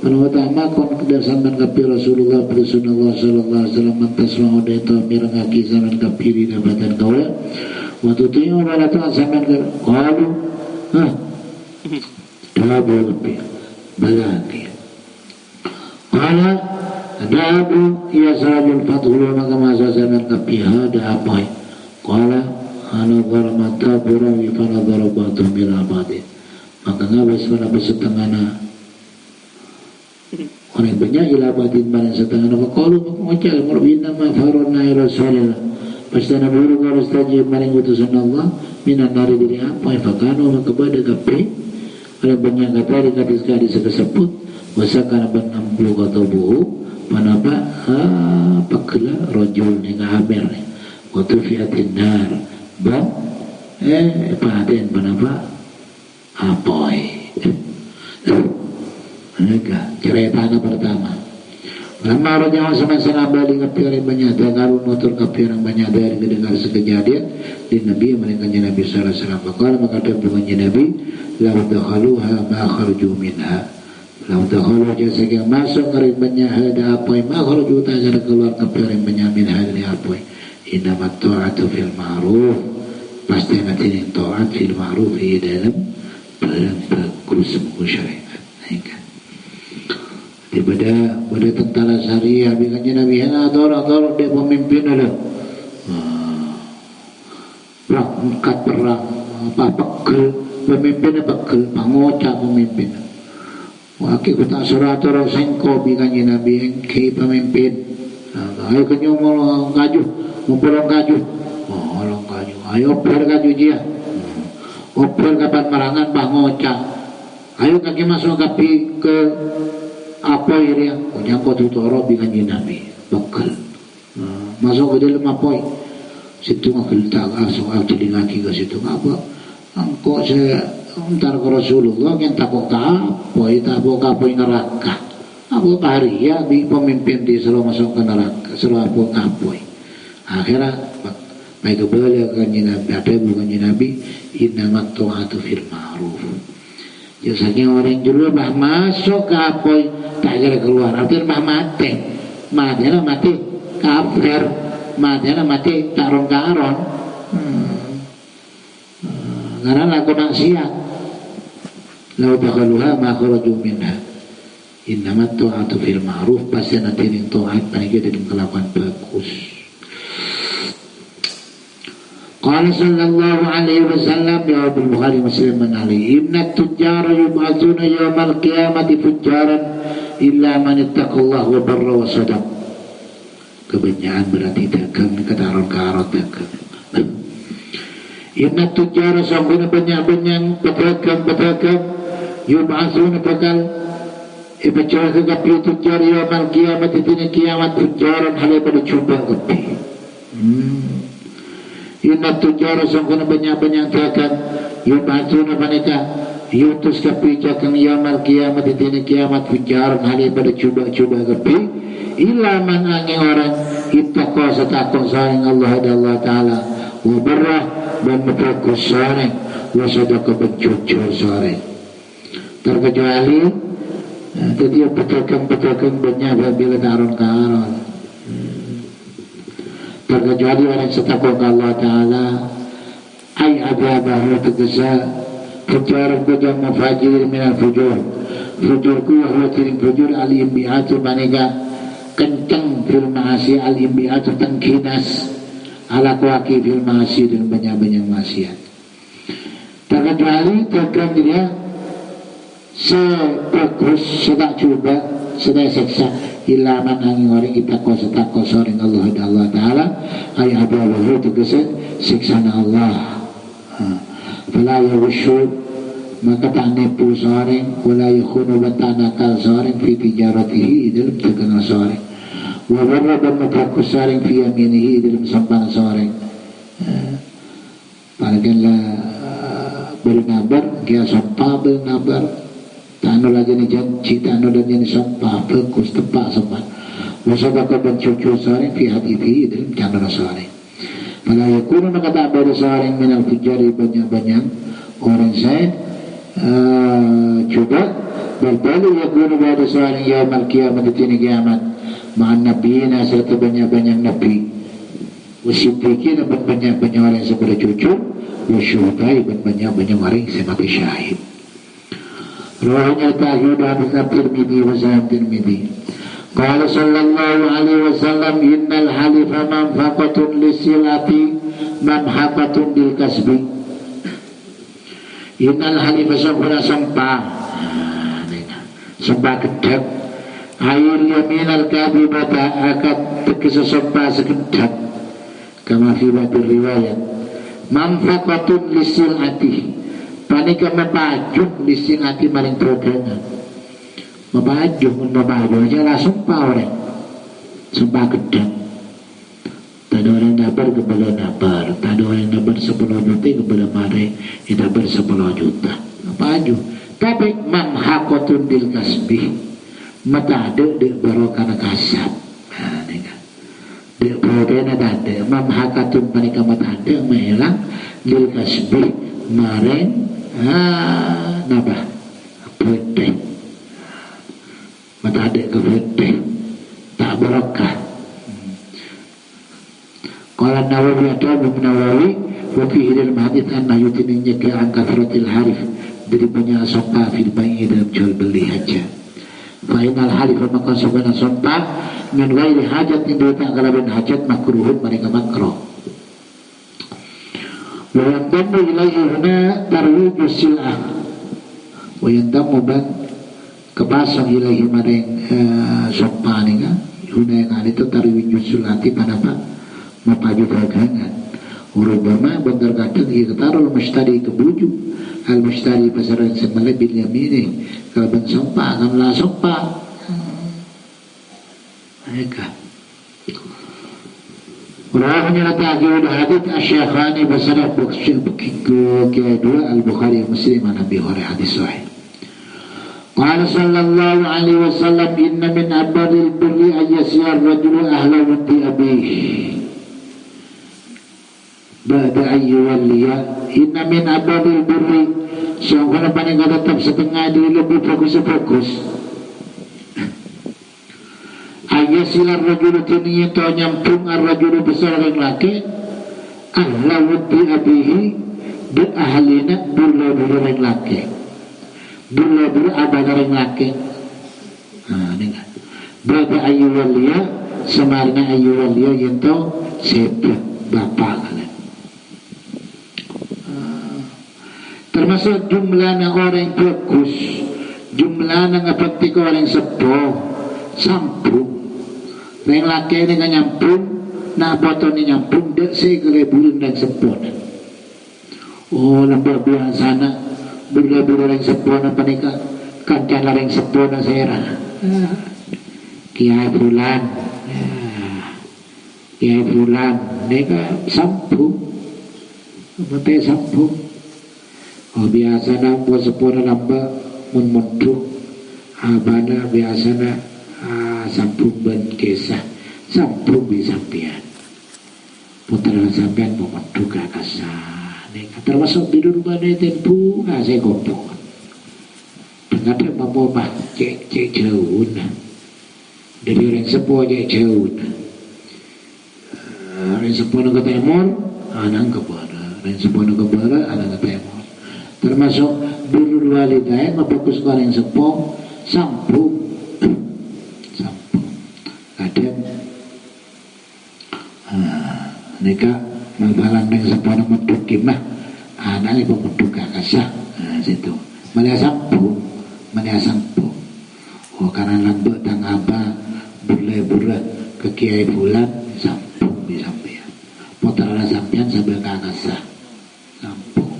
panabata amakon kedasaman kapir Rasulullah sallallahu alaihi wasallam mantasma'u daita mirangaki zaman kapiri dapatan kaula waktu tiyo balata zaman qalu dabu lebih balaki qala dabu ya sarajul fathul maka masa zaman kapiha da apa qala ana garamata burawi fana darabatu bil abadi maka ngabas pada setengahna orang banyak ilabadin pada setengahna faqalu maka marbina ma farana rasulullah pasti nabi harus tajib maring utusan Allah minan nari dari apa fakano maka pada kapi ada banyak kata dikadis-kadis tersebut wasakana ban 60 kata buhu manapa pakla rajul ni ngamer waktu fiatin nar bang paden manapa apoy mereka cerita pertama lama raja sama-sama balik kapiran banyak garun motor kapiran banyak dari mendengar sekejadian di Nabi mereka Nabi sallallahu alaihi wasallam bakal maka ada Nabi law dakhaluha ma kharaju minha law dakhalu jasa masuk karib banyak ada apa ma kharaju ta ada keluar kapiran banyak min hadri apa inna ta'atu fil ma'ruf pasti nanti taat fil ma'ruf di dalam barang bagus syariat kan daripada tentara syariah bilangnya Nabi ador dia pemimpin ada angkat perang apa pegel pemimpinnya pegel pangocak pemimpin wakil kita surat orang sengko bilangnya Nabi engke pemimpin ayo kenyo mau kaju ngumpulong kaju ayo oper kaju dia oper kapan marangan pangocak ayo kaki masuk kapi ke apa ya punya kotu toro dengan Nabi bekal masuk ke dalam apa situ ngakil tak soal telingaki ke situ apa engkau saya entar ke Rasulullah yang takut apa neraka apa hari ya di pemimpin di selalu masuk ke neraka selalu apa akhirnya baik kembali ke Nabi ada bukan Nabi innamat ta'atu fil ma'ruf biasanya orang dulu bah masuk ke apa tak kira keluar artinya mati mati kafir mati tarong karon karena laku maksiat lau dakhaluha ma kharaju minha innamat ta'atu fil ma'ruf pasti nanti yang ta'at paling dalam kelakuan bagus qala sallallahu alaihi wasallam ya Abu Bukhari Muslim menali innat tujjara yub'atsuna yawmal qiyamati fujjaran illa man ittaqallahu wa barra wa sadaq kebanyakan berarti dagang ketaron-karot dagang inna tujara sambuna banyak-banyak pedagang yub'atsuna bakal ibacara ke kapi tujar yaman kiamat itu kiamat tujaran halai pada coba kapi inna tujara sangkuna banyak-banyak takan yub'atsuna panika yutus kapijakan yaumil kiamat dina kiamat fujar hari pada cuba-cuba kepi illa man angin orang ittaqa satakwa saring Allah dan Allah taala wa barrah dan berfokus saring wa sadaqa berjujur saring terkecuali jadi petulkan banyak bila darun karon terkecuali orang setakwa ke Allah Ta'ala ay adabahu tegesa fujar kujang mufajir minal fujur fujurku wahwa tiring fujur al-imbi'atu manega kencang fil ma'asi al-imbi'atu tengkinas ala kuaki fil ma'asi dan banyak-banyak maksiat terkecuali terkam dia sebagus sedak coba sedang seksa ilaman angin orang kita kuasa tak kuasa orang Allah dan Allah Ta'ala ayah abawah tegesa siksana Allah fala yawushu maka tak nipu seorang wala yakhunu batanakal seorang fi tijaratihi dalam terkenal seorang wabarra dan memperkus seorang fi yaminihi dalam sampana seorang paraganlah bernabar dia sampah bernabar tanu lagi ni janji tanu dan jadi sampah fokus tempat sampah wasabaka dan cucu seorang fi hadithi dalam candara seorang pada yakunu maka tak ada seorang minal fujari banyak-banyak orang saya coba berbalik yakunu pada seorang yaumil kiamat di kiamat ma'an nabiyina serta banyak-banyak nabi wasyubikin dan banyak-banyak orang yang sepada cucu wasyuhudai dan banyak-banyak orang yang semati syahid رواه تاجود عن الترمذي وسلم الترمذي قال صلى الله عليه وسلم إن الحلف منفقة للسلعة ممحقة للكسب إن الحلف سبحانه sumpah kedap air yamin al-kadhibata akan tegesa sumpah sekedap kama fi badir riwayat manfaqatun lisilati panika mapajuk lisilati maring perdagangan mapajuk aja lah sumpah orang sumpah kedap tak ada orang nabar kepada nabar tak ada orang nabar 10 juta kepada mare kita ber 10 juta mapajuk tapi mamhaqatun bil kasbi mata ada di barokah kasab di barokah ada mamhaqatun panika mata ada mehilang bil kasbi maren nabah putih mata ada ke putih tak barokah qala Nawawi atau Nawawi wa fihi dalam hadits anna yutininya ke angkafratil harif dari banyak sumpah fil bai'i dalam jual beli haja fa'inal halif maka sebenarnya sumpah min ghairi hajat yang tak kalaban hajat makruhun mereka makruh wa yantamu ilaihi huna tarwiju sil'ah wa yantamu ban kepasang ilaihi maring sumpah ni kan huna yang ada itu tarwiju sil'ati pada apa mapaju dagangan urubama bentar kadang ia ketarul mustari kebuju al-mustari pasaran semalam bil yamini kalau ben sumpah kan lah sumpah mereka Urahnya lagi udah hadits asyakhani pasaran begitu kedua al-Bukhari Muslim an Abi Hurairah hadis sahih qala sallallahu alaihi wasallam inna min abadil birri ayyasir rajulu ahla wudi abihi ba'da ayyuwalliya inna min abadil birri sehingga paling tetap setengah diri lebih fokus ayyasilar rajulu tini itu nyampung ar-rajulu besar yang laki ahla wuddi abihi di ahlina bula-bula yang laki bula-bula abadar yang laki dengar ba'da ayyuwalliya semarna ayyuwalliya itu sebab bapak kalian termasuk jumlahnya orang bagus jumlahnya ngapatik orang sepuh sampung yang laki ini kan nyampung nak botol ni nyampung dek segala bulan dan sepuh oh lembar bulan sana bulan-bulan yang sepuh apa ni kancan yang sepuh dan serah kiai fulan ni kan sampung mate sambung biasana buat sepura nambah mun abana biasana sambung ben kisah sambung di sampian putra sampian mementu kakasa termasuk di rumah ini tempu saya kompok ternyata mampu mah cek jauh dari orang sepuh cek jauh orang sepuh ke timur anak ke barat orang sepuh ke barat anak ke timur termasuk birrul walidain memfokus ke orang sepuh sambung kadang nikah membalang dengan sepuh memeduk kimah anaknya memeduk kakasah situ melia sambung karena lambek dan abah burle ke kiai bulan sambung di sampean potara sampean sambil kakasah sambung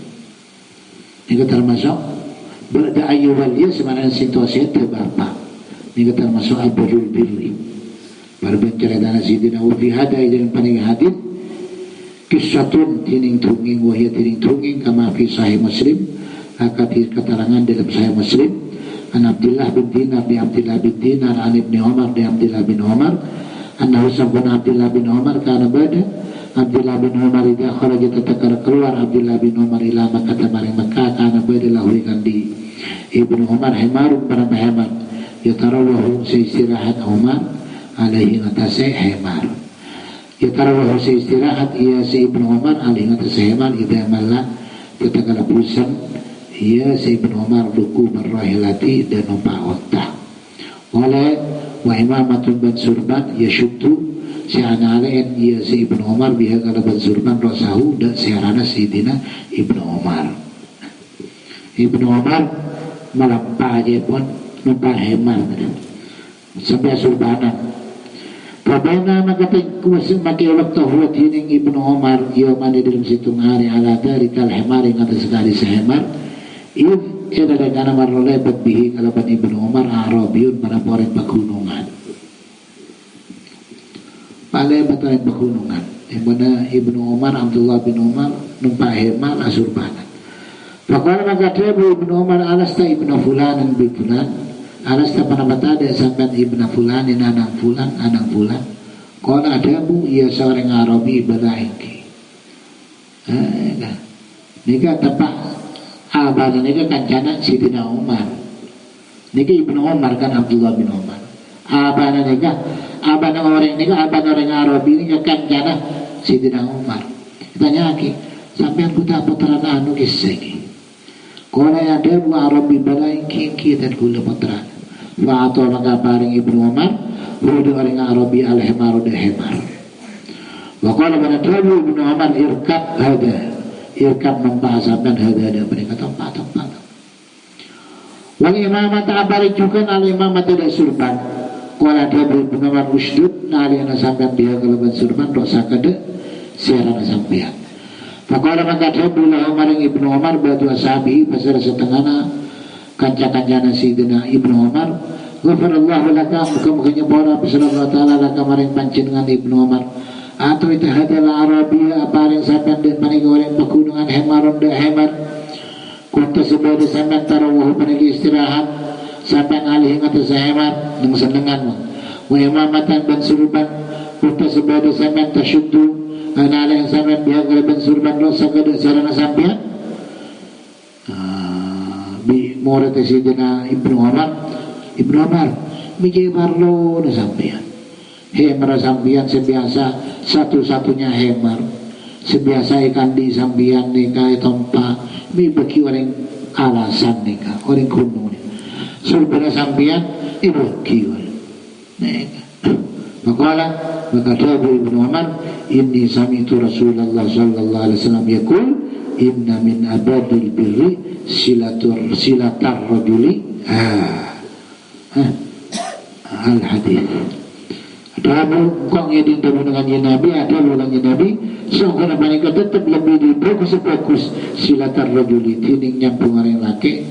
ini termasuk berada ayu walia sebenarnya situasi itu bapak ini termasuk aburul birri baru bercerita Sayyidina Ufi hada yang paling hadis kisatun tining tunging wahya tining tunging kama fi sahih Muslim akati keterangan dalam sahih Muslim an Abdullah bin Dinar di Abdullah bin Dinar an Ibni Umar di Abdullah bin Umar annahu sabana Abdullah bin Umar kana bada Abdullah bin Umar idza kharaja tatakar keluar Abdullah bin Umar ila Makkah maring Makkah kana bada lahu kandi Ibnu Umar himarun para himar yatarawahu istirahat Umar alaihi atasai himar yatarawahu istirahat ia si Ibnu Umar alaihi atasai himar idza malla tatakala pusan ia si Ibnu Umar ruku berrahilati dan numpak onta oleh wa imamatun ban surban yashuddu si'ana alain ia si Ibnu Umar biha kala ban surban rasahu dan siarana Sayyidina Ibnu Umar melampah aja pun numpak hemar sampai surbanan Pabana makating kumasin maki waktu huwa tining Ibnu Umar yaman dalam situng hari ala darikal hemar yang atas sekali sehemar If ada dengan nama lebat bihi kalapan Ibnu Umar Arabiun para orang pegunungan palebat orang pegunungan yang mana Ibnu Umar Abdullah bin Umar numpak hemar asurbanan Fakala maka Ibnu Umar alasta Ibnu Fulanan bin Fulan alasta panamata ada sampai Ibnu Fulanin anang Fulan kalau ada bu ia seorang Arabi balaiki nikah tepat abana nikah kancana Sayyidina Umar nikah Ibnu Umar kan Abdullah bin Umar abana orang Arabi nikah kancana Sayyidina Umar tanya lagi sampai aku tak putaran anu kisah ini kalau ada bu Arabi balai kiki dan gula putaran wa atau maka paring Ibnu Umar hudu orang Arabi al-himar udah himar wa qala bana tabu Ibnu Umar irkab membahasakan hada mereka tempat wal imamat abarijukan al imamat tidak surban wala dia berpengawan usdud na alihana sampean dia kalaban surban dosa kada siarana sampean faqala maka tabulah maring Ibnu Umar batu ashabi pasal setengahna kanca-kancana Sayyidina Ibnu Umar ghafarallahu laka muka-muka nyepora sallallahu ta'ala laka maring panjenengan Ibnu Umar atau itu hadalah Arabia apa yang sampai dan paling orang pegunungan hemaron dan hemar kunta sebagai sampai tarawuh panigi istirahat sampai alih atas hemar dengan senengan wa imamatan dan surban kunta sebagai sampai tasyuddu ana yang sampai biar ban surban dosa kada sarana sampean bi murid Sayyidina Ibnu Umar mijai barlo na sampean hemar sampian sebiasa satu-satunya hemar sebiasa ikan di sampian nikah tompa mi bagi orang alasan nikah orang kuno surga sampian ibu kiwal nikah maka Ibnu Umar inni sami'tu Rasulullah sallallahu alaihi wasallam yaqul inna min abadil birri silatar rajuli al hadis Tamu kong edin tamu dengan Nabi ada dengan Nabi so karena mereka tetap lebih difokus silatar rajuli tining nyambung orang laki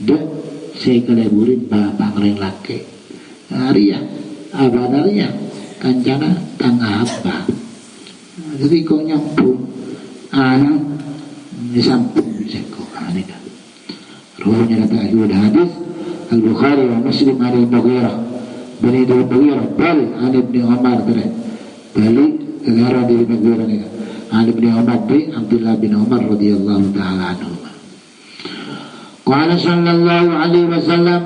dan saya keleburin bapak orang laki Arya abadalnya kancana tangga apa jadi kok nyambung sampun seko anika ruhnya data ahli hadis Al-Bukhari wa Muslim an al-Mughirah bani al-Mughirah bal an ibn Umar bali negara dari Mughirah ni an ibn Umar bin Abdullah bin Umar radhiyallahu taala anhu qala sallallahu alaihi wasallam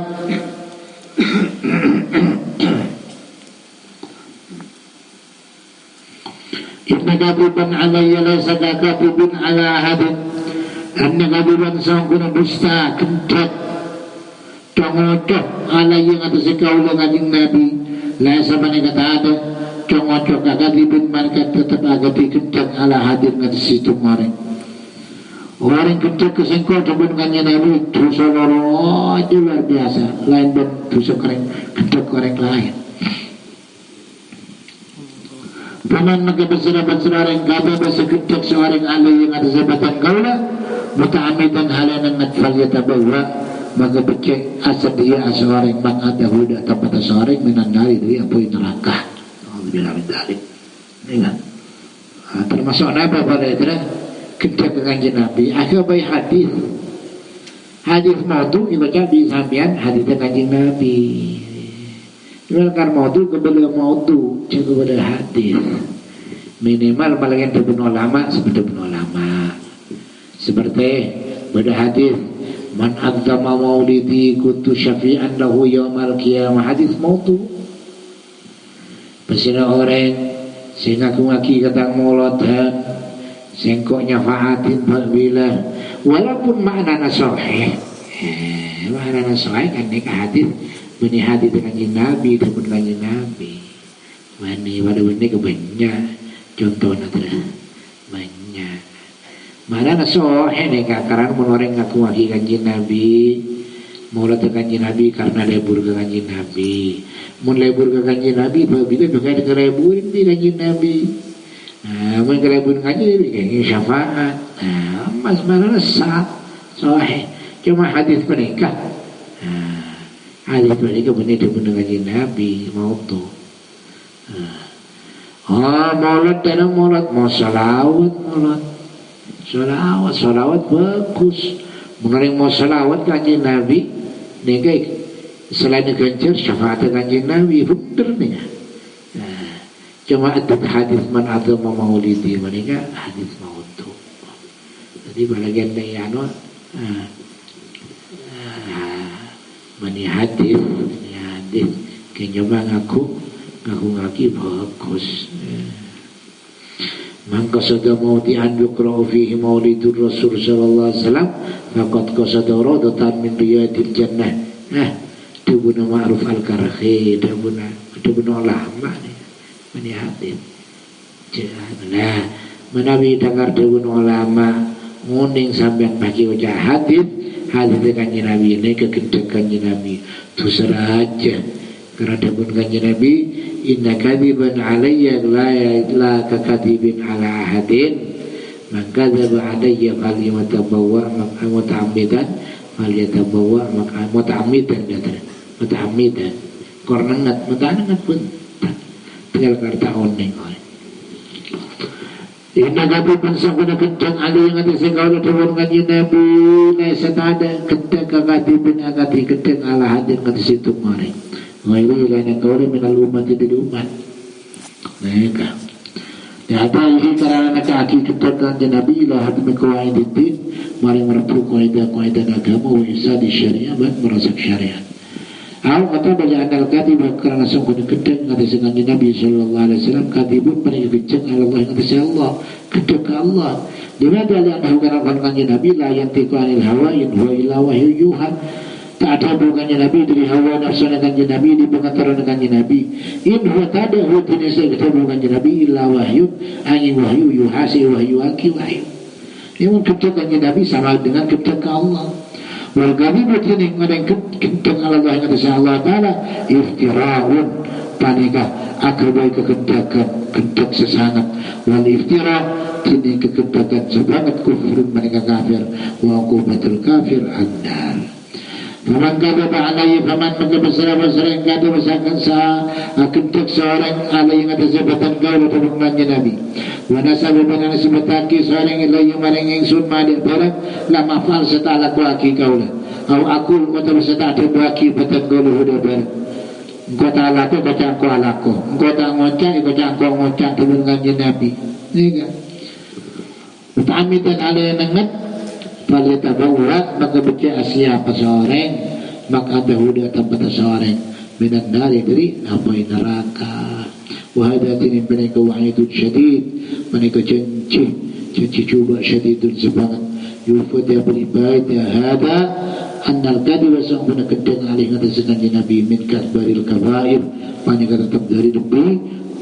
inna ghadiban alayya laysa ghadibun ala ahadin anna ghadiban sangkuna dusta kentat congocok alayya atas kaula kanjing Nabi laysa bani kata ada congocok ghadibun mereka tetap agati kentat ala hadir atas situ mareng orang kentat kesengkol sebut kanjing Nabi dosa loro aja luar biasa lain dan dosa kering kentat korek lain paman maka berserapat seorang kata berseketak seorang ahli yang ada sebatan kaula muta'amidan halanan natfal yatabawa maka becek asal dia seorang mak ada huda tempat seorang minan dari dia apa neraka alhamdulillah min dalik ingat termasuk apa pada itu ketika kanjeng Nabi akhir bayi hadis maudu dibaca di sambian hadis kanjeng Nabi kan maudu kebelah maudu cukup pada hadis minimal paling itu ulama seperti ulama seperti pada hadis man adzama maulidi kuntu syafi'an lahu yaumal qiyamah hadis maudu pesina orang sehingga kumaki katang mauladan sengkok nyafaatin bila walaupun makna sahih makna sahih kan nikah hadis bani hadis dengan Nabi dan dengan Nabi mani pada benda kebanyak contohnya banyak mana sahih nikah karena menoreng ngaku lagi kanjeng Nabi mula kanjeng Nabi karena lebur ke kanjeng Nabi mun lebur ke kanjeng Nabi bila berkait dengan lebur di kanjeng Nabi mun ke lebur kanjeng Nabi syafaat mas mana sah sahih cuma hadis menikah hadis mereka benar dengan Nabi mautu maulad dan maulad mau salawat bagus menarik mau salawat kanjeng Nabi nih selain ganjar syafaat kanjeng Nabi bener nih cuma ada hadis man atau maulidi mereka hadis mautu jadi bagian dari mani hadis kenyoba ngaku ngaki bagus man qasada mawdi'an yuqra'u fihi maulidur rasul sallallahu alaihi wasallam faqad qasada rawdatan min riyadil jannah itu guna ma'ruf al-karhi itu guna ulama mani hadis nah menawi dengar itu guna ulama nguning sampean bagi wajah hadis kanjeng Nabi ini kekendak kanjeng Nabi itu seraja karena pun kanjeng Nabi inna kadiban alayya la kakadibin ala ahadin man kadzaba alayya falyatabawa muta'ammidan falyatabawa muta'ammidan kornangat muta'angat pun tinggal karta oneng inna Nabi bangsa guna kencang ali yang ada segala turun kanjeng Nabi laisa ada kencang kakadibin agati kencang ala hadir kat situ mari ngailu ilana kauli minal umat dari umat mereka ya apa ini karena kaki kencang kanjeng Nabi ila hadir qawaidin mari mertu kaidah agama wa isadi syariah dan merasak syariat Aku kata banyak akal katib karena sungguh kedeng kata kanjeng Nabi sallallahu alaihi wasallam katibun paling keceng Allah kata Allah kedeng ke Allah dimana ada karena kanjeng Nabi la yantiqu anil hawa in huwa illa wahyu yuha tak ada bukannya Nabi dari hawa nafsu kanjeng Nabi di pengantaran kanjeng Nabi in huwa tada huwa tinasa kita bukannya Nabi illa wahyu angin wahyu yuhasi wahyu aki wahyu yang kedeng kanjeng Nabi sama dengan kedeng ke Allah wal ghadibut ini ngadeng kedeng Allah yang atas Allah Ta'ala iftiraun panikah akabai kekedakan kedek sesangat wal iftira ini kekedakan sebanget kufur mereka kafir wa akubatul kafir annar Faman kadzaba alayhi faman maka yang kata masakan sa kentek seorang alayhi atas jabatan gaul atau kanjeng Nabi. Wa nasabu bana sibataki seorang ilayhi maring ingsun madin barang la mafal serta laku aki kaula. Au aku atau serta ada baki batan gaul huda barang. Engkau tak laku kau cangko alaku. Engkau tak ngocak kau cangko ngocak dengan kanjeng Nabi. Ini kan. Utamitan alayhi nangat falitabawa maka baca siapa seorang maka ada huda tempat seorang minan dari apa neraka wahadatin mereka wahidun syadid mereka cenci cuba syadidun sebangat yufad ya beribadah hada annal kadhiba sa'buna kedeng alih atas kanjeng Nabi min kasbaril kabair banyak tetap dari lebih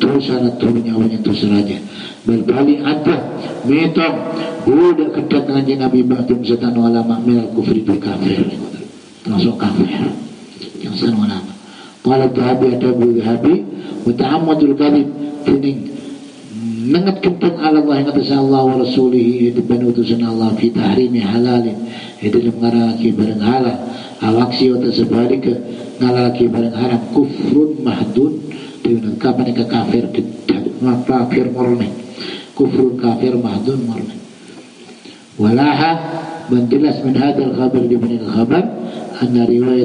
dosa turunnya awalnya dosa raja berbalik ada metong budak kedeng kanjeng Nabi ba'dum setan ulama minal kufri bil kafir termasuk kafir yang setan ulama qala Dhahabi ada Dhahabi wa ta'ammadul kadhib tining nangat kenteng ala Allah yang atas Allah wa rasulihi di utusan Allah fi tahrimi halalin dalam ngaraki barang halal awaksi wa tasbalik ngaraki barang haram kufrun mahdun dengan kapan ke kafir kafir murni kufrun kafir mahdun murni walaha menjelas min hadal khabar di min al khabar anna riwayat